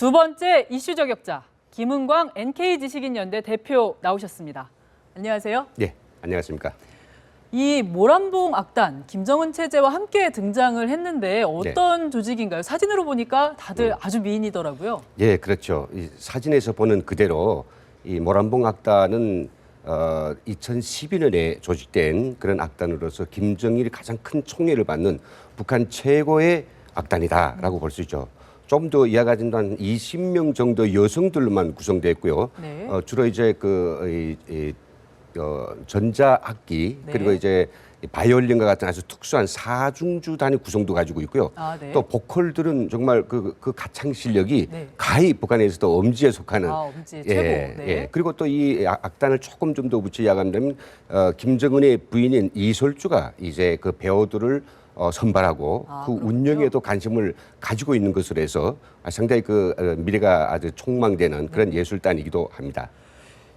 두 번째 이슈 저격자 김은광 NK지식인연대 대표 나오셨습니다. 안녕하세요. 네, 안녕하십니까. 이 모란봉 악단 김정은 체제와 함께 등장을 했는데 어떤 조직인가요? 사진으로 보니까 다들 아주 미인이더라고요. 예, 그렇죠. 이 사진에서 보는 그대로 이 모란봉 악단은 2012년에 조직된 그런 악단으로서 김정일이 가장 큰 총애를 받는 북한 최고의 악단이다라고 볼 수 있죠. 좀 더 이야기하자면 한 20명 정도 여성들만 구성됐고요. 네. 주로 이제 전자악기 네. 그리고 이제 바이올린과 같은 아주 특수한 사중주 단위 구성도 가지고 있고요. 네. 또 보컬들은 정말 그 가창 실력이 네. 가히 북한에서도 엄지에 속하는 엄지 최고. 네. 그리고 또 이 악단을 조금 좀 더 붙여 이야기하면 김정은의 부인인 이설주가 이제 그 배우들을 선발하고 그 그렇군요. 운영에도 관심을 가지고 있는 것으로 해서 상당히 그 미래가 아주 촉망되는 그런 예술단이기도 합니다.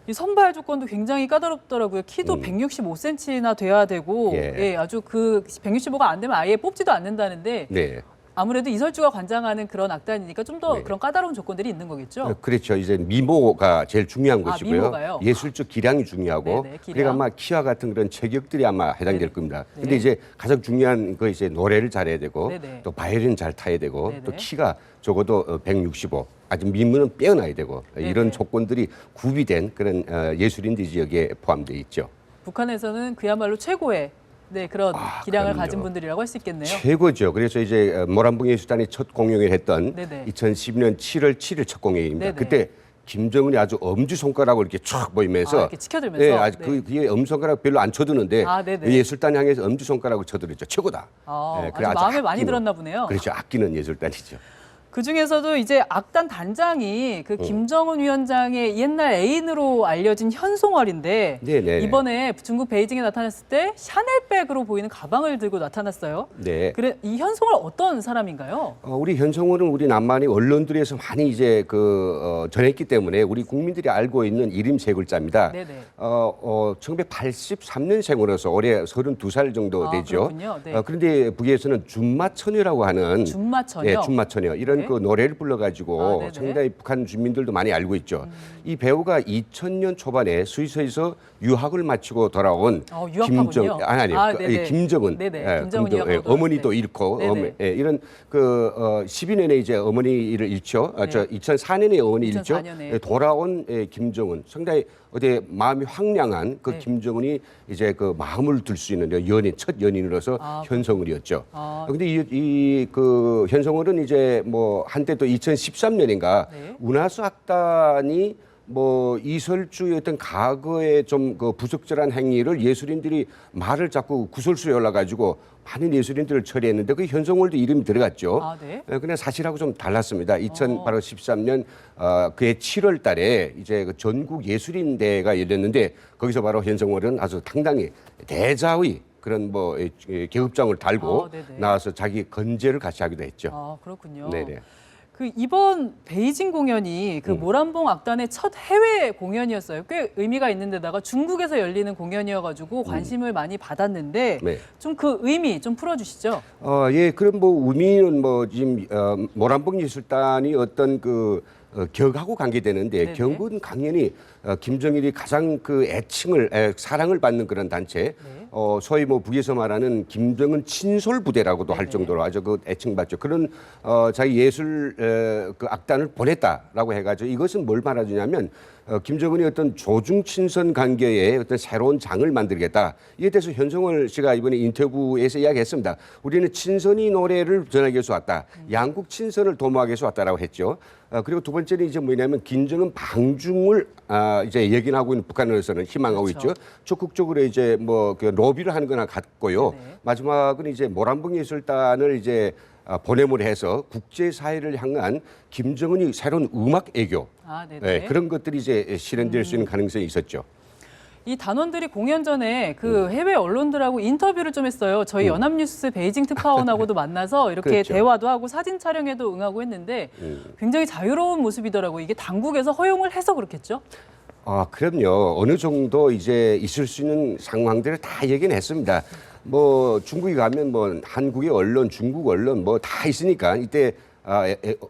이 선발 조건도 굉장히 까다롭더라고요. 키도 165cm나 돼야 되고, 아주 그 165가 안 되면 아예 뽑지도 않는다는데, 네. 아무래도 이설주가 관장하는 그런 악단이니까 좀 더 네. 그런 까다로운 조건들이 있는 거겠죠? 그렇죠. 이제 미모가 제일 중요한 것이고요. 미모가요? 예술적 기량이 중요하고, 네네, 기량. 그리고 아마 키와 같은 그런 체격들이 아마 해당될 네네. 겁니다. 네. 근데 이제 가장 중요한 거 이제 노래를 잘해야 되고, 네네. 또 바이올린 잘 타야 되고, 네네. 또 키가 적어도 165, 아주 미모는 빼어나야 되고 이런 네네. 조건들이 구비된 그런 예술인들 지역에 포함되어 있죠. 북한에서는 그야말로 최고의 그런 기량을 그럼요. 가진 분들이라고 할 수 있겠네요. 최고죠. 그래서 이제 모란봉 예술단이 첫 공연을 했던 네네. 2012년 7월 7일 첫 공연입니다. 네네. 그때 김정은이 아주 엄지 손가락을 이렇게 촥 보이면서 이렇게 치켜들면서? 네, 아주 네. 그게 엄손가락 별로 안 쳐드는데 네네. 예술단 향해서 엄지 손가락을 쳐들었죠. 최고다. 아주 마음에 많이 들었나 보네요. 그렇죠. 아끼는 예술단이죠. 그 중에서도 이제 악단 단장이 그 김정은 위원장의 옛날 애인으로 알려진 현송월인데 네네. 이번에 중국 베이징에 나타났을 때 샤넬백으로 보이는 가방을 들고 나타났어요. 네. 그래 이 현송월 어떤 사람인가요? 우리 현성호는 우리 남한의 언론들에서 많이 이제 전했기 때문에 우리 국민들이 알고 있는 이름 세 글자입니다. 네네. 1983년생으로서 올해 32살 정도 되죠. 그렇군요. 네. 그런데 북에서는 준마처녀라고 하는 준마처녀? 네, 준마처녀 이런 네. 그 노래를 불러가지고 네네. 상당히 북한 주민들도 많이 알고 있죠. 이 배우가 2000년 초반에 스위스에서 유학을 마치고 돌아온 유학하군요. 네네. 김정은, 네네. 김정은 금도, 유학하고 어머니도 돌아왔을 때. 잃고 네네. 이런 12년에 이제 어머니를 잃죠. 네. 2004년에 어머니 잃죠. 2004년에. 돌아온 김정은 상당히 마음이 황량한 그 네. 김정은이 이제 그 마음을 들 수 있는 첫 연인으로서 현성을이었죠. 근데 그 현성을은 이제 뭐 한때 또 2013년인가 네. 운하수 악단이 이설주의 어떤 과거의 좀 그 부적절한 행위를 예술인들이 말을 자꾸 구설수에 올라가지고 많은 예술인들을 처리했는데 그 현성월도 이름이 들어갔죠. 네. 그냥 사실하고 좀 달랐습니다. 2013년 그해 7월 달에 이제 그 전국 예술인 대회가 열렸는데 거기서 바로 현성월은 아주 당당히 대자의 그런 계급장을 달고 나와서 자기 건재를 같이 하기도 했죠. 그렇군요. 네네. 그 이번 베이징 공연이 그 모란봉 악단의 첫 해외 공연이었어요. 꽤 의미가 있는 데다가 중국에서 열리는 공연이어가지고 관심을 많이 받았는데 네. 좀 그 의미 좀 풀어주시죠. 예, 그럼 의미는 지금 모란봉 예술단이 어떤 격하고 관계되는데 네네. 격은 당연히 김정일이 가장 그 애칭을 사랑을 받는 그런 단체. 네. 소위 북에서 말하는 김정은 친솔 부대라고도 할 정도로 아주 그 애칭받죠. 그런 자기 예술 그 악단을 보냈다라고 해가지고 이것은 뭘 말해주냐면 김정은이 어떤 조중 친선 관계에 어떤 새로운 장을 만들겠다. 이에 대해서 현성월 씨가 이번에 인터뷰에서 이야기했습니다. 우리는 친선이 노래를 전하기 위해서 왔다. 양국 친선을 도모하기 위해서 왔다라고 했죠. 그리고 두 번째는 이제 뭐냐면 김정은 방중을 이제 예견하고 있는 북한으로서는 희망하고 그렇죠. 있죠. 적극적으로 이제 그 로비를 하는 거나 같고요. 네네. 마지막은 이제 모란봉 예술단을 이제 보냄을 해서 국제사회를 향한 김정은이 새로운 음악 애교 네네. 그런 것들이 이제 실현될 수 있는 가능성이 있었죠. 이 단원들이 공연 전에 그 해외 언론들하고 인터뷰를 좀 했어요. 저희 연합뉴스 베이징 특파원하고도 만나서 이렇게 그렇죠. 대화도 대화도 하고 사진 촬영에도 응하고 했는데 굉장히 자유로운 모습이더라고요. 이게 당국에서 허용을 해서 그렇겠죠? 그럼요. 어느 정도 이제 있을 수 있는 상황들을 다 얘기는 했습니다. 중국에 가면 한국의 언론, 중국 언론 다 있으니까 이때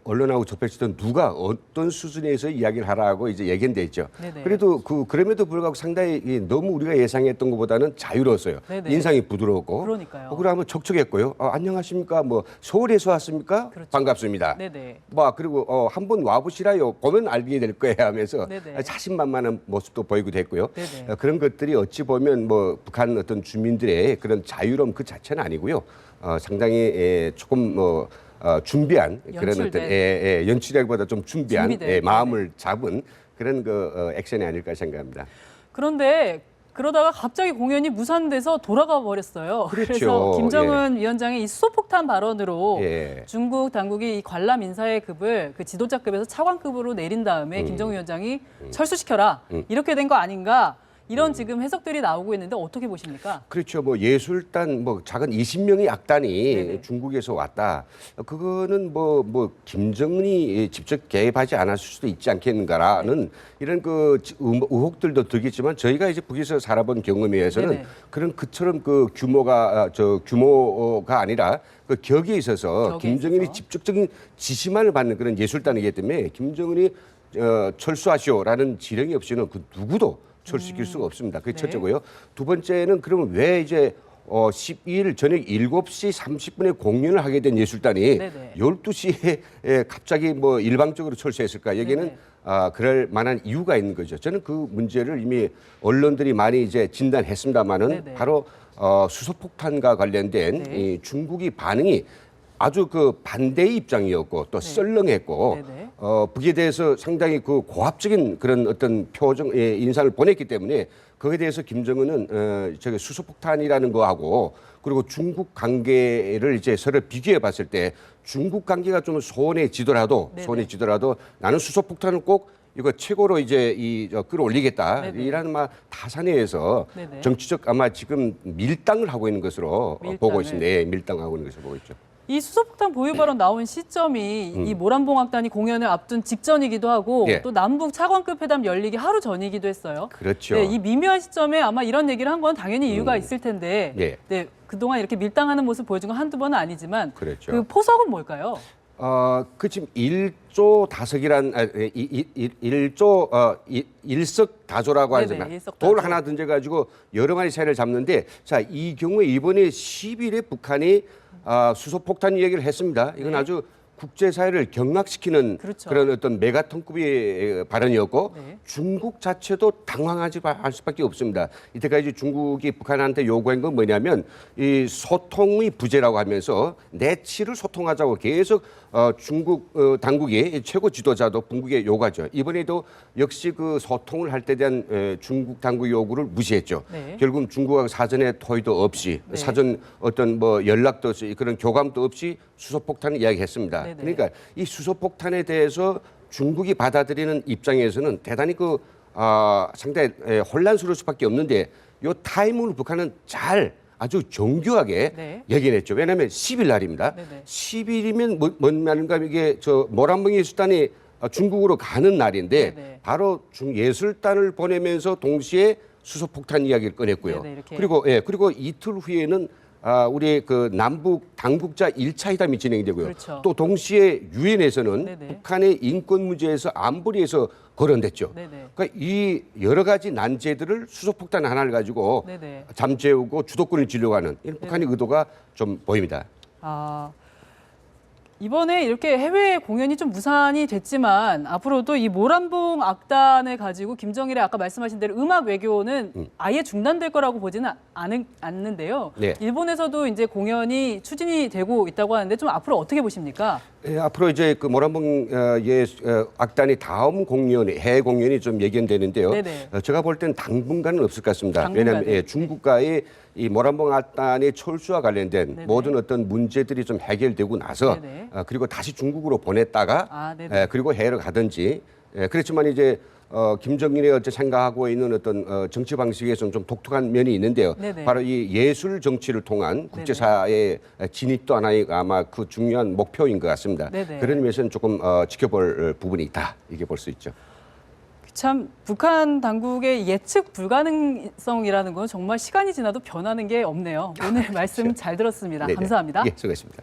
언론하고 접했을 때 누가 어떤 수준에서 이야기를 하라고 이제 얘기는 됐죠. 네네. 그래도 그럼에도 불구하고 상당히 너무 우리가 예상했던 것보다는 자유로웠어요. 네네. 인상이 부드러웠고. 그러니까요. 그리고 한번 촉촉했고요. 안녕하십니까? 뭐 서울에서 왔습니까? 그렇죠. 반갑습니다. 네네. 그리고 한번 와보시라요. 보면 알게 될 거예요 하면서 네네. 자신만만한 모습도 보이기도 했고요. 네네. 그런 것들이 어찌 보면 뭐 북한 어떤 주민들의 그런 자유로움 그 자체는 아니고요. 상당히 조금 준비한 그런 어떤 연출된. 연출이라기보다 좀 준비한 준비된. 마음을 잡은 그런 액션이 아닐까 생각합니다. 그런데 그러다가 갑자기 공연이 무산돼서 돌아가 버렸어요. 그렇죠. 그래서 김정은 위원장의 이 수소폭탄 발언으로 예. 중국 당국이 이 관람 인사의 급을 그 지도자급에서 차관급으로 내린 다음에 김정은 위원장이 철수시켜라 이렇게 된 거 아닌가 이런 지금 해석들이 나오고 있는데 어떻게 보십니까? 그렇죠. 뭐 예술단 작은 20명의 악단이 네네. 중국에서 왔다. 그거는 뭐 김정은이 직접 개입하지 않았을 수도 있지 않겠는가라는 이런 의혹들도 들겠지만 저희가 이제 북에서 살아본 경험에 의해서는 네네. 그런 그처럼 규모가 아니라 그 격에 있어서 격에 김정은이 있어서. 직접적인 지시만을 받는 그런 예술단이기 때문에 김정은이 철수하시오라는 지령이 없이는 그 누구도 철수시킬 수가 없습니다. 그게 네. 첫째고요. 두 번째는 그러면 왜 이제 12일 저녁 7시 30분에 공연을 하게 된 예술단이 네네. 12시에 갑자기 일방적으로 철수했을까? 여기는 네네. 그럴 만한 이유가 있는 거죠. 저는 그 문제를 이미 언론들이 많이 이제 진단했습니다마는 네네. 바로 수소폭탄과 관련된 네. 이 중국이 반응이 아주 반대의 입장이었고 또 썰렁했고 네네. 북에 대해서 상당히 고압적인 그런 어떤 인상을 보냈기 때문에 거기에 대해서 김정은은 저기 수소폭탄이라는 거하고 그리고 중국 관계를 이제 서로 비교해 봤을 때 중국 관계가 좀 소원해지더라도 나는 수소폭탄을 꼭 이거 최고로 이제 끌어올리겠다 네네. 이라는 타산에서 네네. 정치적 아마 지금 밀당을 하고 있는 것으로 보고 밀당을. 있습니다. 예, 밀당하고 있는 것으로 보고 있죠. 이 수소폭탄 보유 발언 나온 시점이 이 모란봉악단이 공연을 앞둔 직전이기도 하고 예. 또 남북 차관급 회담 열리기 하루 전이기도 했어요. 그렇죠. 네, 이 미묘한 시점에 아마 이런 얘기를 한 건 당연히 이유가 있을 텐데 예. 네, 그동안 이렇게 밀당하는 모습 보여준 건 한두 번은 아니지만 그렇죠. 그 포석은 뭘까요? 지금 일조다석이란 일석다조라고 하는 네네, 겁니다. 일석다조. 돌 하나 던져가지고 여러 마리 새를 잡는데 자, 이 경우에 이번에 10일에 북한이 수소폭탄 이야기를 했습니다. 이건 네. 아주 국제사회를 경악시키는 그렇죠. 그런 어떤 메가톤급의 발언이었고 네. 중국 자체도 당황하지 할 수밖에 없습니다. 이때까지 중국이 북한한테 요구한 건 뭐냐면 이 소통의 부재라고 하면서 내치를 소통하자고 계속 중국 당국이 최고 지도자도 북에게 요구하죠. 이번에도 역시 그 소통을 할 때 대한 중국 당국 요구를 무시했죠. 네. 결국 중국하고 사전에 토의도 없이 네. 사전 어떤 연락도 없이 그런 교감도 없이 수소폭탄을 이야기했습니다. 네네. 그러니까 이 수소폭탄에 대해서 중국이 받아들이는 입장에서는 대단히 상당히 혼란스러울 수밖에 없는데 이 타이밍을 북한은 아주 정교하게 네. 얘기했죠. 왜냐하면 10일 날입니다. 네네. 10일이면 뭔 말인가 이게 모란봉 예술단이 중국으로 가는 날인데 네네. 바로 예술단을 보내면서 동시에 수소폭탄 이야기를 꺼냈고요. 네네, 이렇게. 그리고 이틀 후에는 우리 남북 당국자 1차 회담이 진행되고요. 그렇죠. 또 동시에 유엔에서는 네네. 북한의 인권 문제에서 안보리에서 거론됐죠. 네네. 그러니까 이 여러 가지 난제들을 수소폭탄 하나를 가지고 네네. 잠재우고 주도권을 쥐려고 하는 이런 북한의 의도가 좀 보입니다. 이번에 이렇게 해외 공연이 좀 무산이 됐지만 앞으로도 이 모란봉 악단을 가지고 김정일의 아까 말씀하신 대로 음악 외교는 아예 중단될 거라고 보지는 않는데요. 네. 일본에서도 이제 공연이 추진이 되고 있다고 하는데 좀 앞으로 어떻게 보십니까? 앞으로 이제 모란봉 악단이 다음 해외 공연이 좀 예견되는데요. 네네. 제가 볼 때는 당분간은 없을 것 같습니다. 당분간은. 왜냐하면 중국과의 이 모란봉 악단의 철수와 관련된 네네. 모든 어떤 문제들이 좀 해결되고 나서 네네. 그리고 다시 중국으로 보냈다가 네네. 그리고 해외로 가든지 그렇지만 이제 김정일이 어째 생각하고 있는 어떤 정치 방식에서는 좀 독특한 면이 있는데요. 네네. 바로 이 예술 정치를 통한 국제사회의 진입도 하나의 아마 그 중요한 목표인 것 같습니다. 네네. 그런 면에서는 조금 지켜볼 부분이 있다. 이게 볼 수 있죠. 참 북한 당국의 예측 불가능성이라는 건 정말 시간이 지나도 변하는 게 없네요. 오늘 말씀 잘 들었습니다. 네네. 감사합니다. 예, 수고했습니다.